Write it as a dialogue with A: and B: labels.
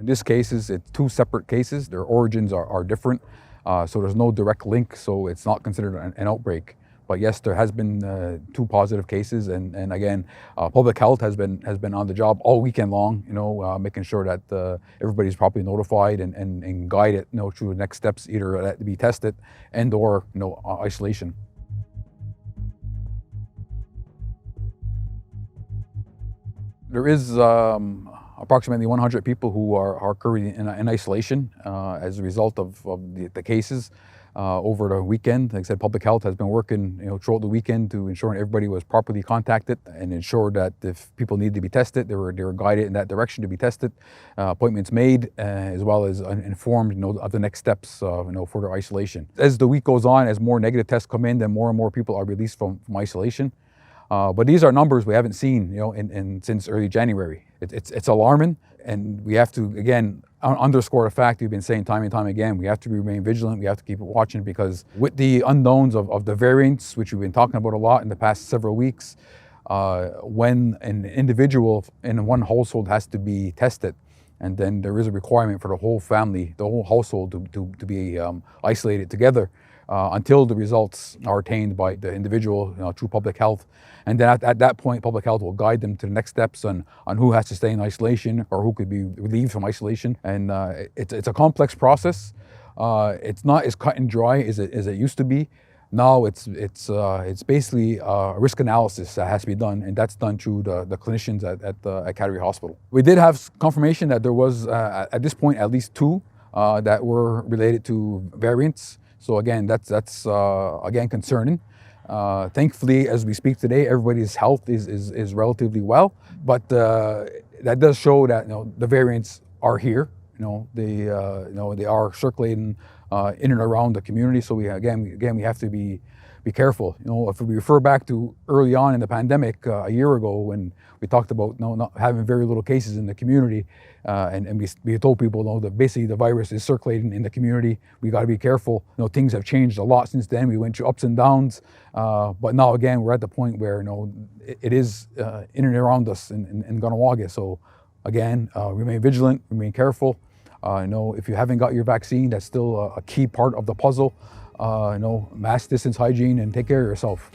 A: In this cases, it's two separate cases. Their origins are different, so there's no direct link, so it's not considered an outbreak. But yes, there has been two positive cases, and again, public health has been on the job all weekend long, making sure that everybody's properly notified and guided, through the next steps, either to be tested and/or isolation. There is approximately 100 people who are currently in isolation as a result of the cases over the weekend. Like I said, public health has been working throughout the weekend to ensure everybody was properly contacted and ensure that if people needed to be tested, they were guided in that direction to be tested, appointments made, as well as informed of the next steps for their isolation. As the week goes on, as more negative tests come in, then more and more people are released from isolation. But these are numbers we haven't seen, since early January. It's alarming, and we have to again underscore the fact we've been saying time and time again. We have to remain vigilant. We have to keep watching, because with the unknowns of the variants, which we've been talking about a lot in the past several weeks, when an individual in one household has to be tested, and then there is a requirement for the whole family, the whole household to be isolated together until the results are attained by the individual through public health. And then at that point, public health will guide them to the next steps on who has to stay in isolation or who could be relieved from isolation. And it's a complex process. It's not as cut and dry as it used to be. Now it's basically a risk analysis that has to be done, and that's done through the clinicians at Kahnawake Hospital. We did have confirmation that there was at this point at least two that were related to variants. So again, that's again concerning. Thankfully, as we speak today, everybody's health is relatively well, but that does show that the variants are here. They are circulating in and around the community. So we have to be careful. If we refer back to early on in the pandemic a year ago, when we talked about not having very little cases in the community, and we told people that basically the virus is circulating in the community. We got to be careful. Things have changed a lot since then. We went through ups and downs, but now again we're at the point where it is in and around us in Kahnawake. So again, remain vigilant, remain careful. If you haven't got your vaccine, that's still a key part of the puzzle. Mask, distance, hygiene, and take care of yourself.